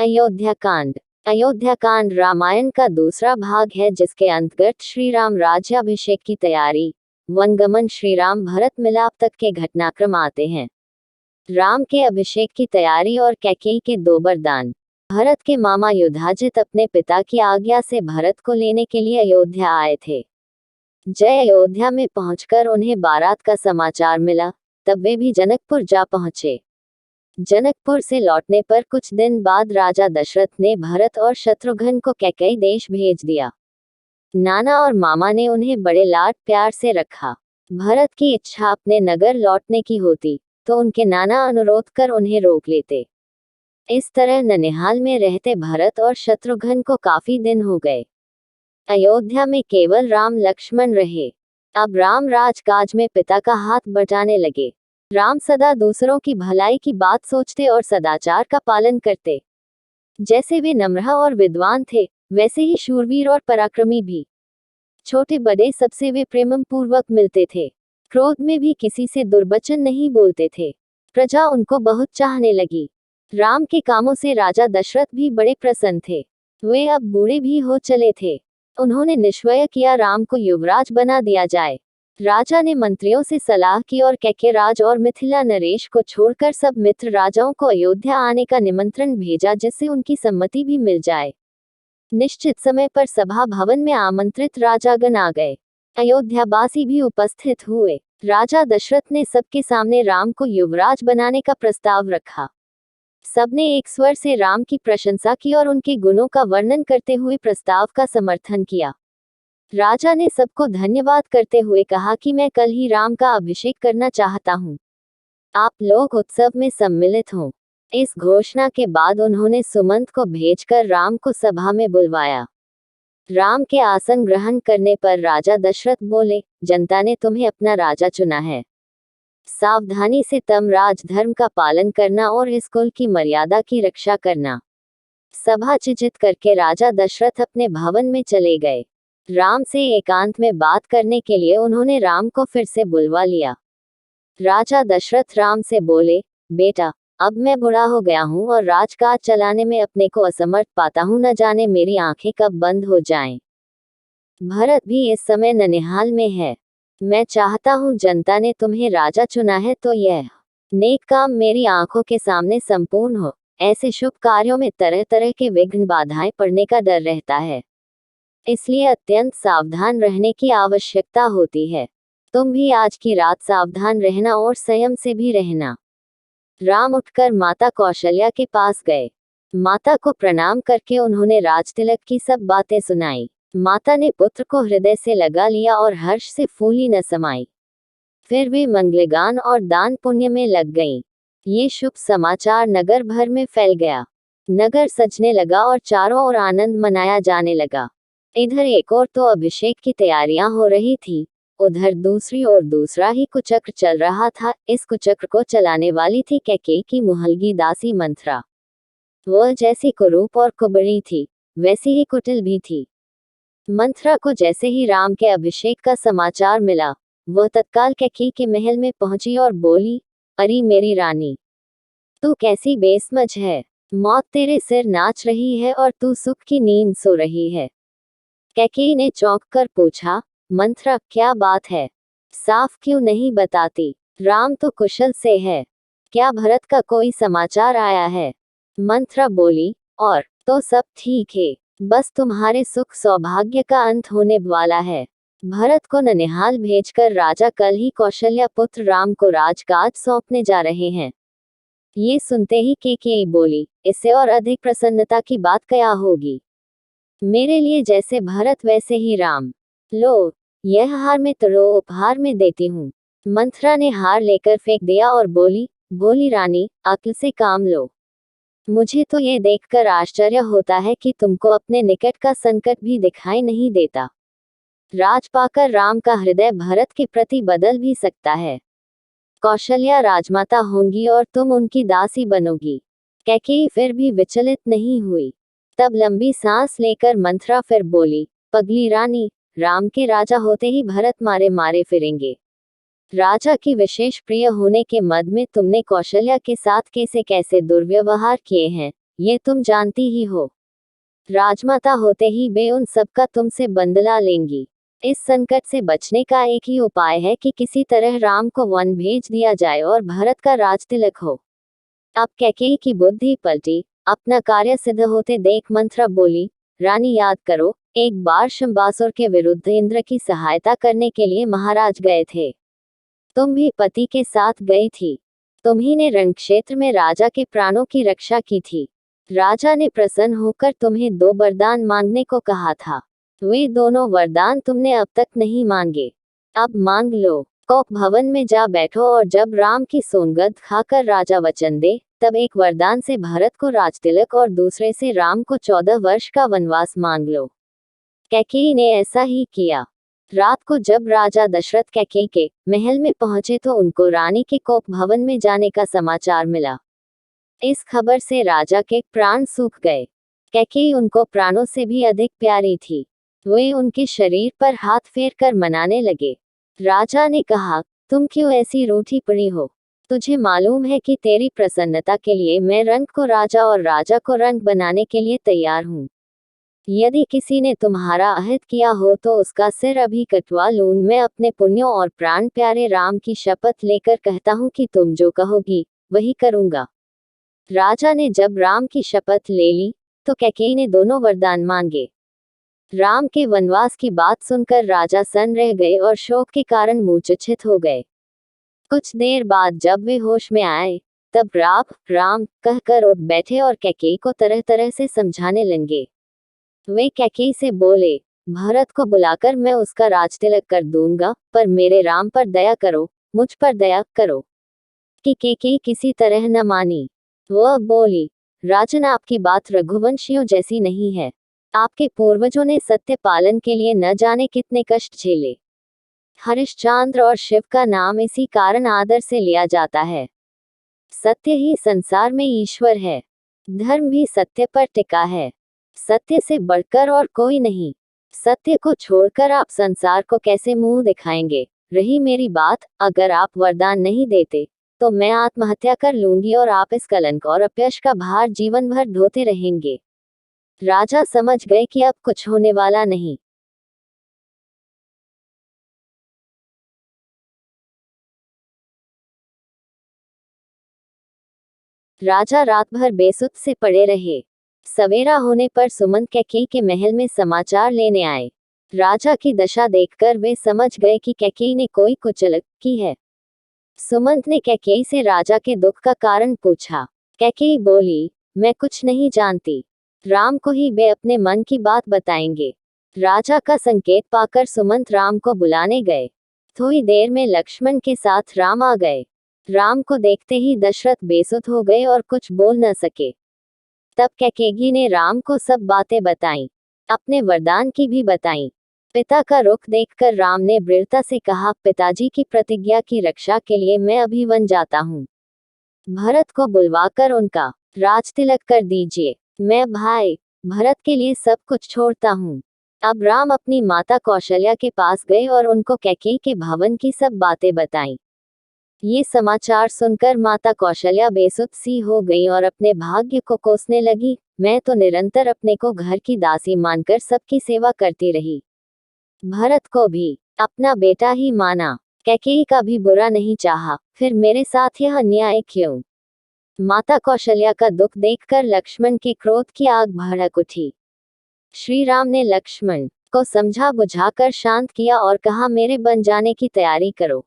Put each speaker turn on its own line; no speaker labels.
अयोध्या कांड। अयोध्या कांड रामायण का दूसरा भाग है जिसके अंतर्गत श्री राम राज्याभिषेक की तैयारी, वनगमन, श्री राम भरत मिलाप तक के घटनाक्रम आते हैं। राम के अभिषेक की तैयारी और कैकेयी के 2 वरदान। भरत के मामा युधाजित अपने पिता की आज्ञा से भरत को लेने के लिए अयोध्या आए थे। जय अयोध्या में पहुंचकर उन्हें बारात का समाचार मिला, तब वे भी जनकपुर जा पहुंचे। जनकपुर से लौटने पर कुछ दिन बाद राजा दशरथ ने भरत और शत्रुघ्न को कैकेयी देश भेज दिया। नाना और मामा ने उन्हें बड़े लाड प्यार से रखा। भरत की इच्छा अपने नगर लौटने की होती तो उनके नाना अनुरोध कर उन्हें रोक लेते। इस तरह ननिहाल में रहते भरत और शत्रुघ्न को काफी दिन हो गए। अयोध्या में केवल राम लक्ष्मण रहे। अब राम राजकाज में पिता का हाथ बटाने लगे। राम सदा दूसरों की भलाई की बात सोचते और सदाचार का पालन करते। जैसे वे नम्र और विद्वान थे, वैसे ही शूरवीर और पराक्रमी भी। छोटे बड़े सबसे वे प्रेम पूर्वक मिलते थे। क्रोध में भी किसी से दुर्वचन नहीं बोलते थे। प्रजा उनको बहुत चाहने लगी। राम के कामों से राजा दशरथ भी बड़े प्रसन्न थे। वे अब बूढ़े भी हो चले थे। उन्होंने निश्चय किया राम को युवराज बना दिया जाए। राजा ने मंत्रियों से सलाह की और कैकेयी और मिथिला नरेश को छोड़कर सब मित्र राजाओं को अयोध्या आने का निमंत्रण भेजा, जिससे उनकी सम्मति भी मिल जाए। निश्चित समय पर सभा भवन में आमंत्रित राजागण आ गए। अयोध्यावासी भी उपस्थित हुए। राजा दशरथ ने सबके सामने राम को युवराज बनाने का प्रस्ताव रखा। सबने एक स्वर से राम की प्रशंसा की और उनके गुणों का वर्णन करते हुए प्रस्ताव का समर्थन किया। राजा ने सबको धन्यवाद करते हुए कहा कि मैं कल ही राम का अभिषेक करना चाहता हूँ। आप लोग उत्सव में सम्मिलित हों। इस घोषणा के बाद उन्होंने सुमंत को भेजकर राम को सभा में बुलवाया। राम के आसन ग्रहण करने पर राजा दशरथ बोले, जनता ने तुम्हें अपना राजा चुना है। सावधानी से तम राजधर्म का पालन करना और इस कुल की मर्यादा की रक्षा करना। सभा चिजित करके राजा दशरथ अपने भवन में चले गए। राम से एकांत में बात करने के लिए उन्होंने राम को फिर से बुलवा लिया। राजा दशरथ राम से बोले, बेटा, अब मैं बूढ़ा हो गया हूँ और राजकाज चलाने में अपने को असमर्थ पाता हूँ, न जाने मेरी आंखें कब बंद हो जाएं। भरत भी इस समय ननिहाल में है। मैं चाहता हूँ जनता ने तुम्हें राजा चुना है तो यह नेक काम मेरी आंखों के सामने संपूर्ण हो। ऐसे शुभ कार्यों में तरह तरह के विघ्न बाधाएं पड़ने का डर रहता है, इसलिए अत्यंत सावधान रहने की आवश्यकता होती है। तुम भी आज की रात सावधान रहना और संयम से भी रहना। राम उठकर माता कौशल्या के पास गए। माता को प्रणाम करके उन्होंने राजतिलक की सब बातें सुनाई। माता ने पुत्र को हृदय से लगा लिया और हर्ष से फूली न समाई। फिर वे मंगलगान और दान पुण्य में लग गईं। ये शुभ समाचार नगर भर में फैल गया। नगर सजने लगा और चारों ओर आनंद मनाया जाने लगा। इधर एक ओर तो अभिषेक की तैयारियां हो रही थी, उधर दूसरी ओर दूसरा ही कुचक्र चल रहा था। इस कुचक्र को चलाने वाली थी कैकेयी की मुहलगी दासी मंथरा। वह जैसी कुरूप और कुबड़ी थी, वैसी ही कुटिल भी थी। मंथरा को जैसे ही राम के अभिषेक का समाचार मिला, वह तत्काल कैकेयी के महल में पहुंची और बोली, अरे मेरी रानी, तू कैसी बेसमझ है। मौत तेरे सिर नाच रही है और तू सुख की नींद सो रही है। कैकेयी ने चौंक कर पूछा, मंथरा, क्या बात है? साफ क्यों नहीं बताती? राम तो कुशल से है। क्या भरत का कोई समाचार आया है? मंथरा बोली, और तो सब ठीक है, बस तुम्हारे सुख सौभाग्य का अंत होने वाला है। भरत को ननिहाल भेजकर राजा कल ही कौशल्या पुत्र राम को राजकाज सौंपने जा रहे हैं। ये सुनते ही कैकेयी बोली, इससे और अधिक प्रसन्नता की बात क्या होगी। मेरे लिए जैसे भरत वैसे ही राम। लो, यह हार मैं तुझे उपहार में देती हूँ। मंथरा ने हार लेकर फेंक दिया और बोली रानी, अक्ल से काम लो। मुझे तो ये देखकर आश्चर्य होता है कि तुमको अपने निकट का संकट भी दिखाई नहीं देता। राज पाकर राम का हृदय भरत के प्रति बदल भी सकता है। कौशल्या राजमाता होंगी और तुम उनकी दासी बनोगी। कैकेयी फिर भी विचलित नहीं हुई। तब लंबी सांस लेकर मंथरा फिर बोली, पगली रानी, राम के राजा होते ही भरत मारे मारे फिरेंगे। राजा की विशेष प्रिय होने के मद में तुमने कौशल्या के साथ कैसे कैसे दुर्व्यवहार किए हैं, ये तुम जानती ही हो। राजमाता होते ही वे उन सब का तुमसे बदला लेंगी। इस संकट से बचने का एक ही उपाय है कि किसी तरह राम को वन भेज दिया जाए और भरत का राजतिलक हो। अब कैकेयी की बुद्धि पलटी। अपना कार्य सिद्ध होते देख मंथरा बोली, रानी याद करो, एक बार शंबासुर के विरुद्ध इंद्र की सहायता करने के लिए महाराज गए थे। तुम भी पति के साथ गई थी। तुम्ही ने रणक्षेत्र में राजा के प्राणों की रक्षा की थी। राजा ने प्रसन्न होकर तुम्हें 2 वरदान मांगने को कहा था। वे दोनों वरदान तुमने अब तक नहीं मांगे। अब मांग लो। कोप भवन में जा बैठो और जब राम की सोनगद खाकर राजा वचन दे, तब एक वरदान से भरत को राजतिलक और दूसरे से राम को 14 वर्ष का वनवास मांग लो। कैकेयी ने ऐसा ही किया। रात को जब राजा दशरथ कैकेयी के महल में पहुंचे तो उनको रानी के कोप भवन में जाने का समाचार मिला। इस खबर से राजा के प्राण सूख गए। कैकेयी उनको प्राणों से भी अधिक प्यारी थी। वे उनके शरीर पर हाथ फेर कर मनाने लगे। राजा ने कहा, तुम क्यों ऐसी रूठी पड़ी हो? तुझे मालूम है कि तेरी प्रसन्नता के लिए मैं रंग को राजा और राजा को रंग बनाने के लिए तैयार हूँ। यदि किसी ने तुम्हारा अहित किया हो तो उसका सिर अभी कटवा लूं। मैं अपने पुण्यों और प्राण प्यारे राम की शपथ लेकर कहता हूँ कि तुम जो कहोगी वही करूँगा। राजा ने जब राम की शपथ ले ली तो कैकेयी ने दोनों वरदान मांगे। राम के वनवास की बात सुनकर राजा सन्न रह गए और शोक के कारण मूर्छित हो गए। कुछ देर बाद जब वे होश में आए, तब राम कहकर उठ बैठे और कैकेयी को तरह तरह से समझाने लगे। वे कैकेयी से बोले, भरत को बुलाकर मैं उसका राजतिलक कर दूंगा, पर मेरे राम पर दया करो, मुझ पर दया करो। कि कैकेयी किसी तरह न मानी। वह बोली, राजन, आपकी बात रघुवंशियों जैसी नहीं है। आपके पूर्वजों ने सत्य पालन के लिए न जाने कितने कष्ट झेले। हरिश्चंद्र और शिव का नाम इसी कारण आदर से लिया जाता है। सत्य ही संसार में ईश्वर है। धर्म भी सत्य पर टिका है। सत्य से बढ़कर और कोई नहीं। सत्य को छोड़कर आप संसार को कैसे मुंह दिखाएंगे? रही मेरी बात, अगर आप वरदान नहीं देते तो मैं आत्महत्या कर लूंगी और आप इस कलंक और अपयश का भार जीवन भर ढोते रहेंगे। राजा समझ गए कि अब कुछ होने वाला नहीं। राजा रात भर बेसुध से पड़े रहे। सवेरा होने पर सुमंत कैकेयी के महल में समाचार लेने आए। राजा की दशा देखकर वे समझ गए कि कैकेयी ने कोई कुचल की है। सुमंत ने कैकेयी से राजा के दुख का कारण पूछा। कैकेयी बोली, मैं कुछ नहीं जानती। राम को ही वे अपने मन की बात बताएंगे। राजा का संकेत पाकर सुमंत राम को बुलाने गए। थोड़ी देर में लक्ष्मण के साथ राम आ गए। राम को देखते ही दशरथ बेसुध हो गए और कुछ बोल न सके। तब कैकेयी ने राम को सब बातें बताईं, अपने वरदान की भी बताईं। पिता का रुख देखकर राम ने दृढ़ता से कहा, पिताजी की प्रतिज्ञा की रक्षा के लिए मैं अभी वन जाता हूँ। भरत को बुलवाकर उनका राजतिलक कर दीजिए। मैं भाई भरत के लिए सब कुछ छोड़ता हूँ। अब राम अपनी माता कौशल्या के पास गए और उनको कैकेयी के भवन की सब बातें बताईं। ये समाचार सुनकर माता कौशल्या बेसुध सी हो गई और अपने भाग्य को कोसने लगी। मैं तो निरंतर अपने को घर की दासी मानकर सबकी सेवा करती रही। भरत को भी अपना बेटा ही माना। कैकेयी का भी बुरा नहीं चाहा, फिर मेरे साथ यह अन्याय क्यों? माता कौशल्या का दुख देखकर लक्ष्मण के क्रोध की आग भड़क उठी। श्री राम ने लक्ष्मण को समझा बुझाकर शांत किया और कहा, मेरे बन जाने की तैयारी करो।